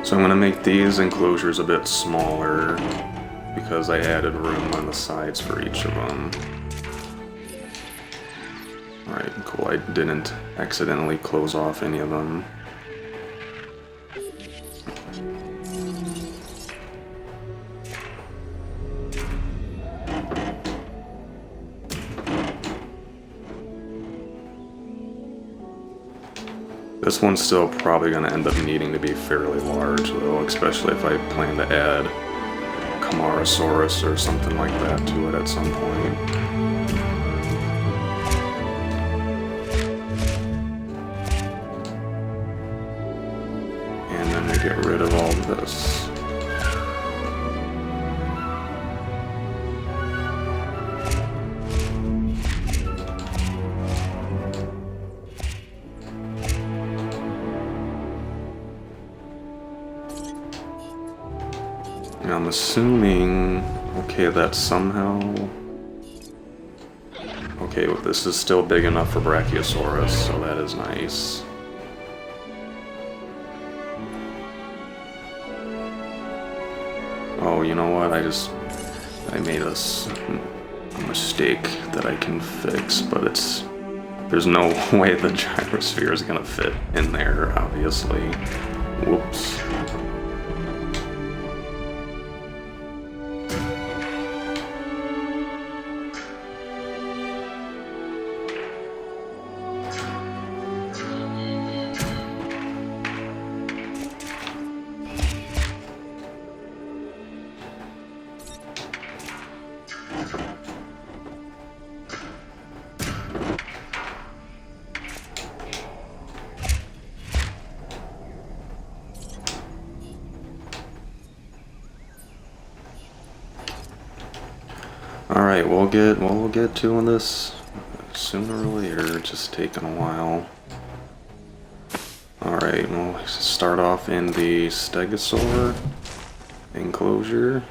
So I'm going to make these enclosures a bit smaller because I added room on the sides for each of them. Alright, cool. I didn't accidentally close off any of them. This one's still probably going to end up needing to be fairly large, though, especially if I plan to add Camarasaurus or something like that to it at some point. And then we get rid of all this. I'm assuming, okay, that somehow... Okay, well, this is still big enough for Brachiosaurus, so that is nice. Oh, you know what, I made a mistake that I can fix, but there's no way the gyrosphere is gonna fit in there, obviously. Whoops. Alright, we'll get to this sooner or later, it's just taking a while. Alright, we'll start off in the Stegosaur enclosure.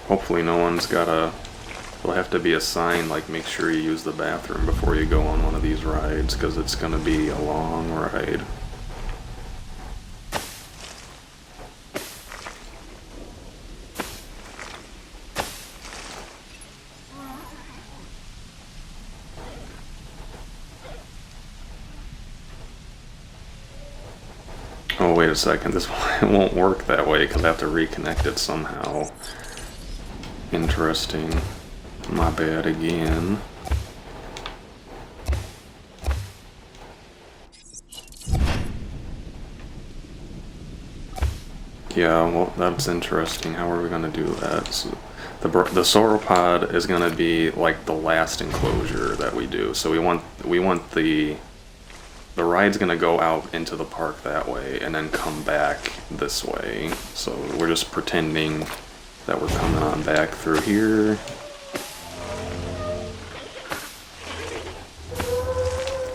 Hopefully no one's there'll have to be a sign like make sure you use the bathroom before you go on one of these rides, because it's going to be a long ride. Oh, wait a second, this won't work that way because I have to reconnect it somehow. Interesting. My bad again. Yeah, well, that's interesting. How are we going to do that? So the sauropod is going to be like the last enclosure that we do. So we want the ride's going to go out into the park that way and then come back this way. So we're just pretending that we're coming on back through here.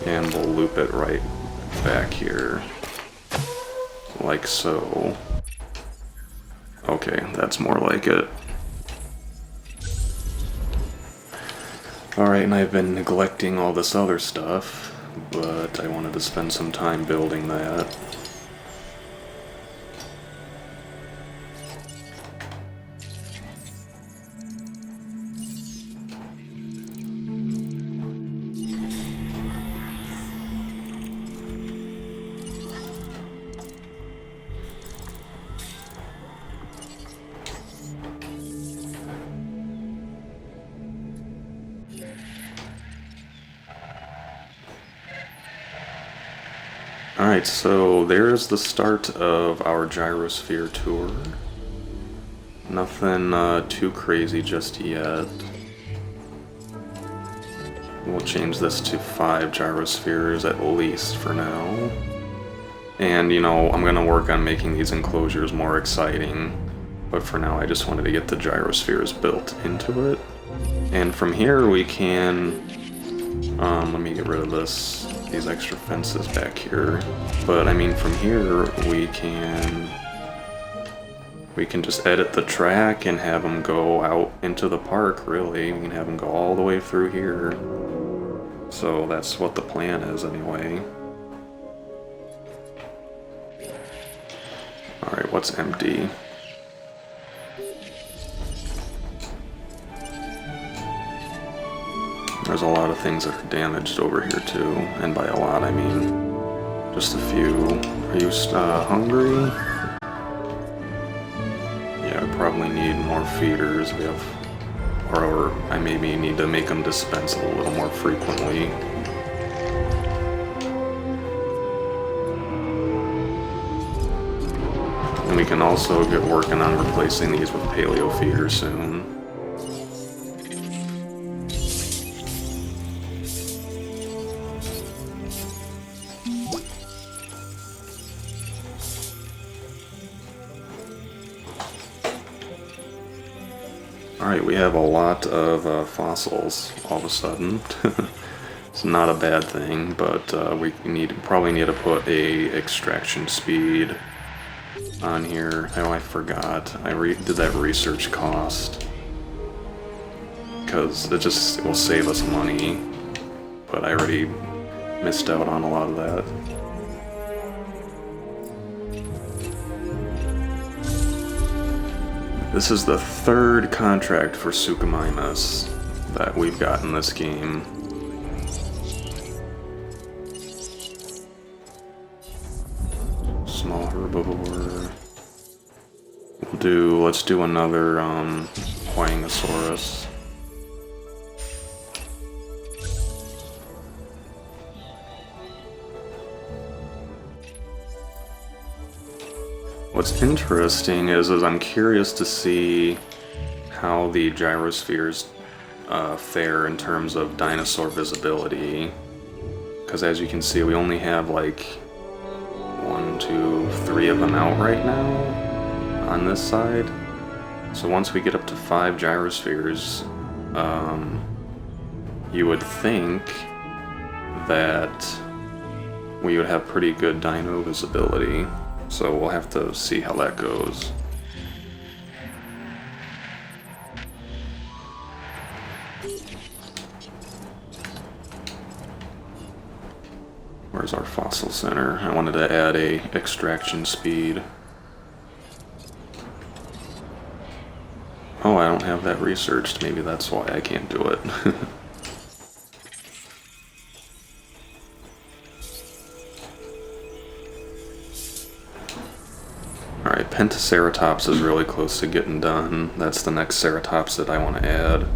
And we'll loop it right back here. Like so. Okay, that's more like it. Alright, and I've been neglecting all this other stuff, but I wanted to spend some time building that. Alright, so there's the start of our gyrosphere tour. Nothing too crazy just yet. We'll change this to 5 gyrospheres at least for now. And, you know, I'm going to work on making these enclosures more exciting. But for now, I just wanted to get the gyrospheres built into it. And from here, we can Let me get rid of these extra fences back here. But I mean, from here we can just edit the track and have them go out into the park, really. We can have them go all the way through here. So that's what the plan is anyway. Alright, what's empty? There's a lot of things that are damaged over here too, and by a lot I mean just a few. Are you hungry? Yeah, I probably need more feeders. We have, or I maybe need to make them dispense a little more frequently. And we can also get working on replacing these with paleo feeders soon. Alright, we have a lot of fossils all of a sudden. It's not a bad thing, but we probably need to put a extraction speed on here. Oh, I forgot. I did that research cost. Because it will save us money. But I already missed out on a lot of that. This is the third contract for Suchomimus that we've got in this game. Small herbivore. Let's do another Huangosaurus. What's interesting is I'm curious to see how the gyrospheres fare in terms of dinosaur visibility. Because as you can see, we only have like 1, 2, 3 of them out right now on this side. So once we get up to 5 gyrospheres, you would think that we would have pretty good dino visibility. So we'll have to see how that goes. Where's our fossil center? I wanted to add a extraction speed. Oh, I don't have that researched. Maybe that's why I can't do it. Alright, Pentaceratops is really close to getting done. That's the next Ceratops that I want to add.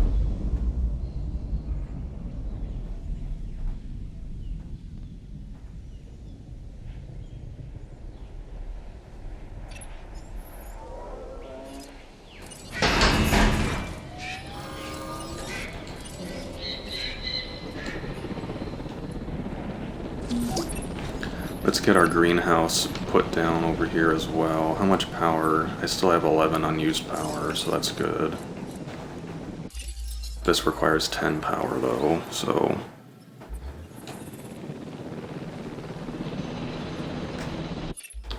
Let's get our greenhouse put down over here as well. How much power? I still have 11 unused power, so that's good. This requires 10 power though, so...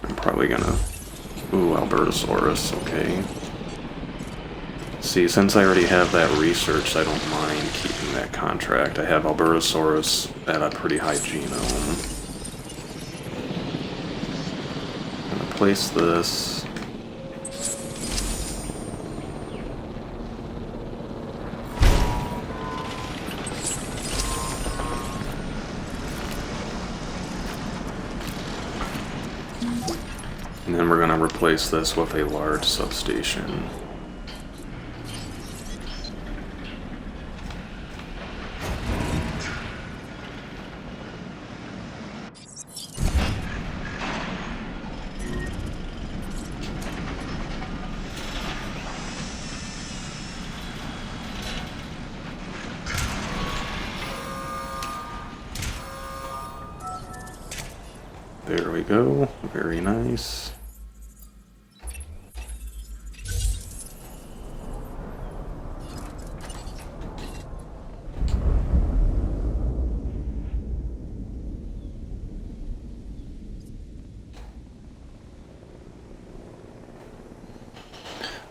I'm probably gonna... Ooh, Albertosaurus, okay. See, since I already have that researched, I don't mind keeping that contract. I have Albertosaurus at a pretty high genome. Place this. And then we're going to replace this with a large substation. There we go, very nice.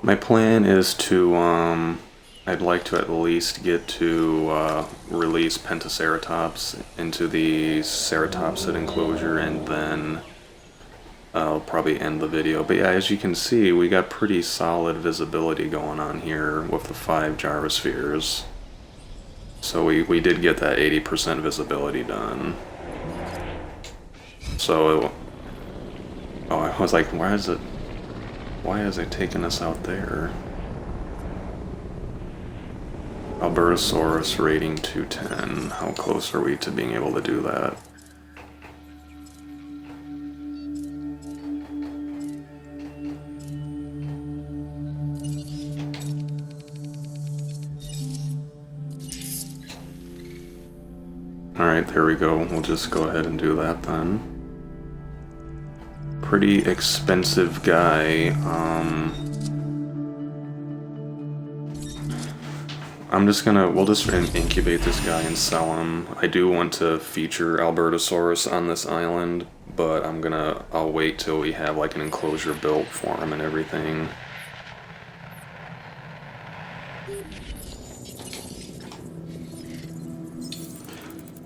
My plan is to, I'd like to at least get to release Pentaceratops into the ceratopsid enclosure, and then I'll probably end the video. But yeah, as you can see, we got pretty solid visibility going on here with the 5 gyrospheres. So we did get that 80% visibility done. So, oh, I was like, why is it taking us out there? Albertosaurus rating 210. How close are we to being able to do that? Alright, there we go. We'll just go ahead and do that then. Pretty expensive guy. We'll just incubate this guy and sell him. I do want to feature Albertosaurus on this island, but I'll wait till we have like an enclosure built for him and everything.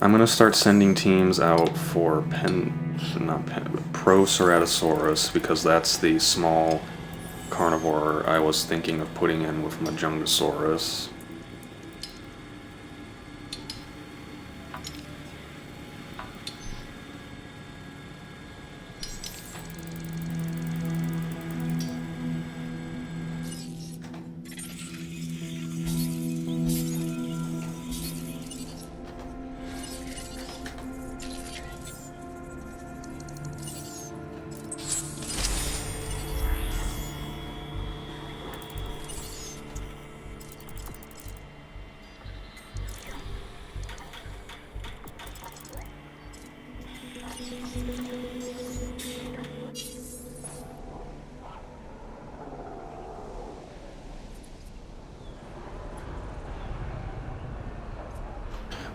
I'm gonna start sending teams out for Proceratosaurus, because that's the small carnivore I was thinking of putting in with Majungasaurus.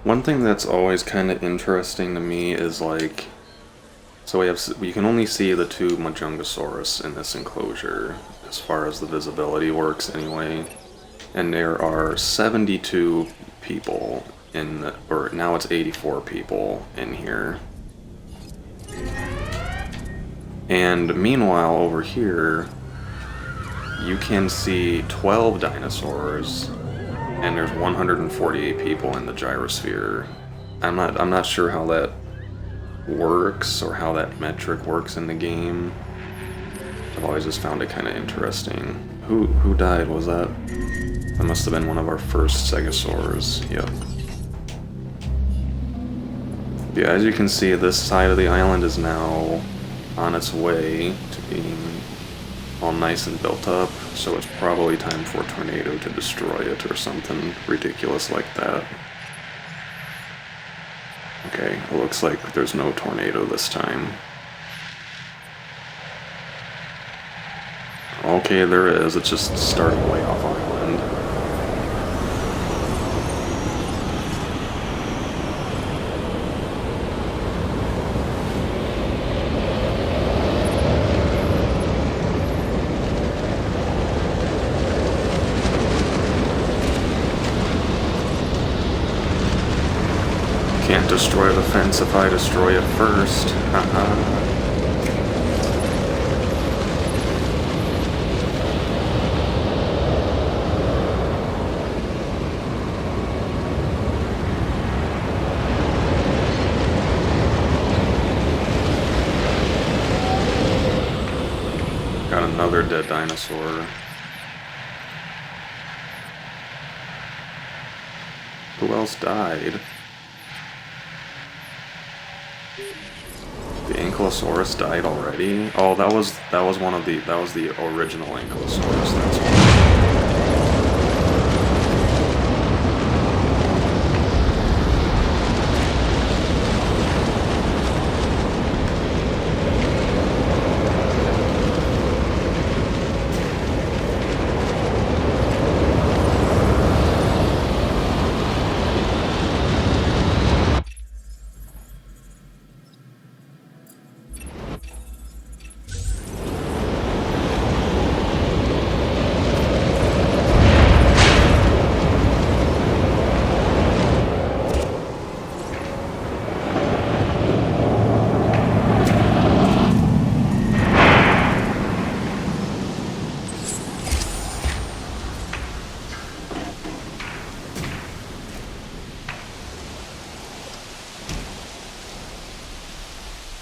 One thing that's always kind of interesting to me is like, so we can only see the 2 Majungasaurus in this enclosure, as far as the visibility works anyway. And there are 72 people or now it's 84 people in here. And meanwhile, over here, you can see 12 dinosaurs, and there's 148 people in the gyrosphere. I'm not sure how that works or how that metric works in the game. I've always just found it kind of interesting. Who died? Was that? That must have been one of our first Stegosaurs. Yep. Yeah, as you can see, this side of the island is now on its way to being all nice and built up, so it's probably time for a tornado to destroy it or something ridiculous like that. Okay, it looks like there's no tornado this time. Okay, there is. It's just starting way off island. Can't destroy the fence if I destroy it first. Haha. Got another dead dinosaur. Who else died? The Ankylosaurus died already? Oh, that was the original Ankylosaurus, that's why.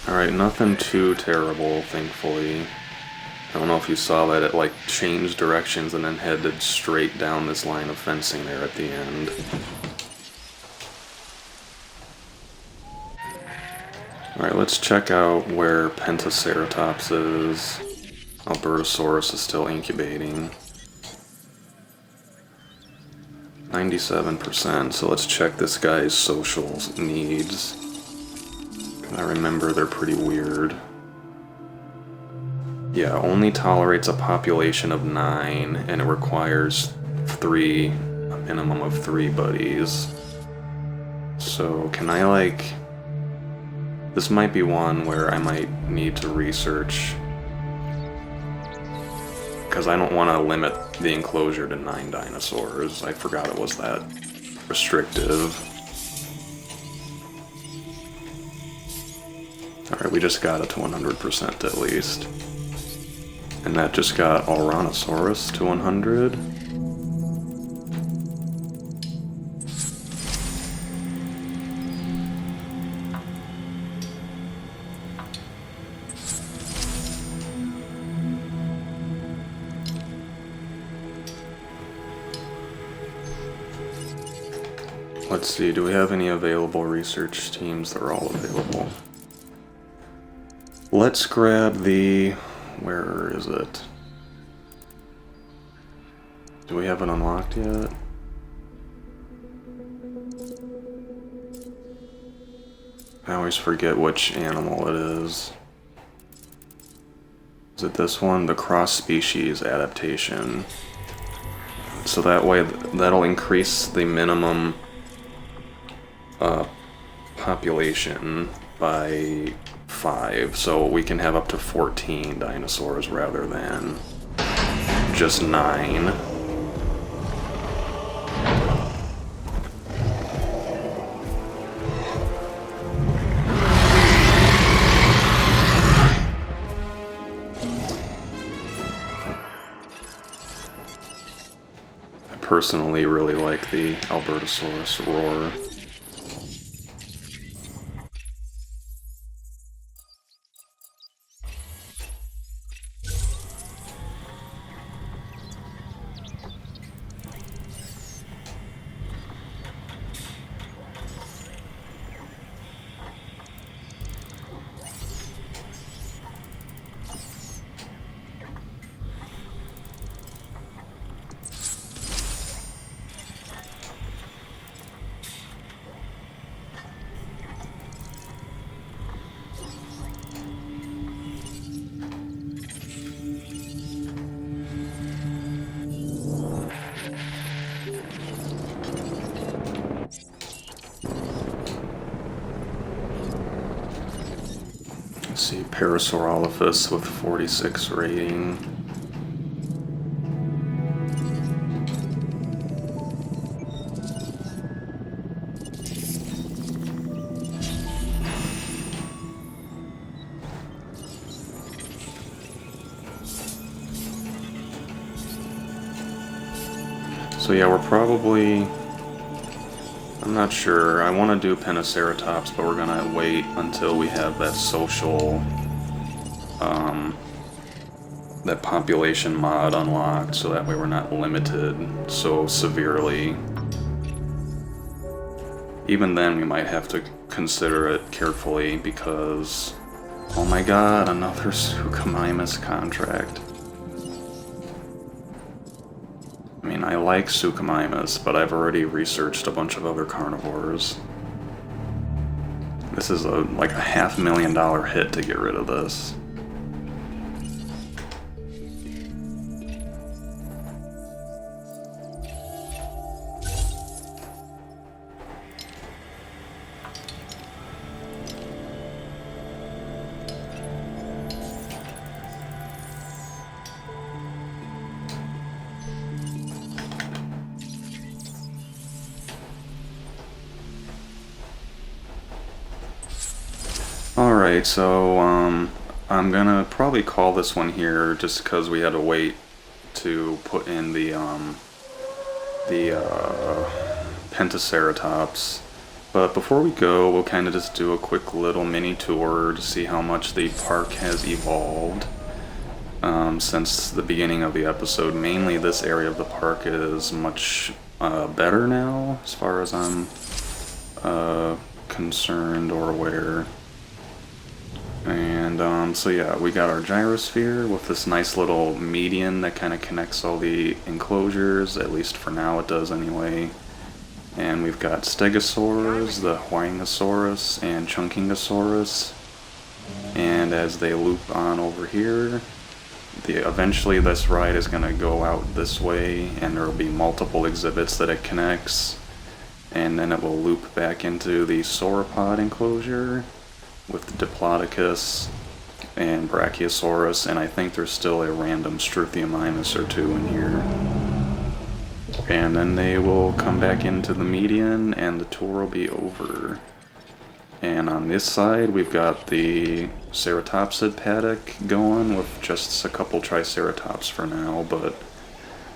Alright, nothing too terrible, thankfully. I don't know if you saw that, it like changed directions and then headed straight down this line of fencing there at the end. Alright, let's check out where Pentaceratops is. Albertosaurus is still incubating. 97%, so let's check this guy's social needs. I remember they're pretty weird. Yeah, only tolerates a population of 9, and it requires a minimum of 3 buddies. So, can I like... This might be one where I might need to research, because I don't want to limit the enclosure to 9 dinosaurs. I forgot it was that restrictive. Alright, we just got it to 100% at least. And that just got Alranosaurus to 100. Let's see, do we have any available research teams? They're all available. Let's grab the... Where is it? Do we have it unlocked yet? I always forget which animal it is. Is it this one? The cross-species adaptation. So that way, that'll increase the minimum population by 5, so we can have up to 14 dinosaurs rather than just 9. I personally really like the Albertosaurus roar. Let's see, Parasaurolophus with 46 rating. So yeah, we're probably... I'm not sure. I want to do Pentaceratops, but we're gonna wait until we have that social, that population mod unlocked, so that way we're not limited so severely. Even then, we might have to consider it carefully because, oh my god, another Suchomimus contract. I mean, I like Suchomimus, but I've already researched a bunch of other carnivores. This is like a $500,000 hit to get rid of this. Alright, so I'm gonna probably call this one here just because we had to wait to put in the Pentaceratops. But before we go, we'll kind of just do a quick little mini tour to see how much the park has evolved since the beginning of the episode. Mainly this area of the park is much better now, as far as I'm concerned or aware. And so yeah, we got our gyrosphere with this nice little median that kind of connects all the enclosures, at least for now it does anyway. And we've got stegosaurs, the Huangosaurus, and Chunkingosaurus. And as they loop on over here, eventually this ride is going to go out this way, and there will be multiple exhibits that it connects. And then it will loop back into the sauropod enclosure with Diplodocus and Brachiosaurus, and I think there's still a random Struthiomimus or two in here. And then they will come back into the median and the tour will be over. And on this side we've got the ceratopsid paddock going with just a couple triceratops for now, but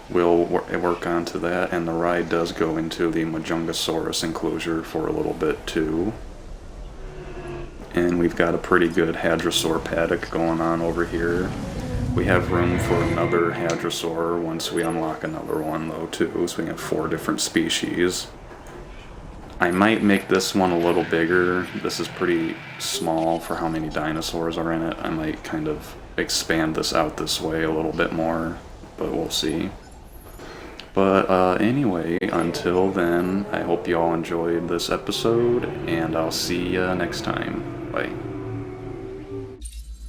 we'll work on to that, and the ride does go into the Majungasaurus enclosure for a little bit too. And we've got a pretty good hadrosaur paddock going on over here. We have room for another hadrosaur once we unlock another one though too, so we have 4 different species. I might make this one a little bigger. This is pretty small for how many dinosaurs are in it. I might kind of expand this out this way a little bit more, but we'll see. But anyway, until then, I hope you all enjoyed this episode, and I'll see you next time. Bye.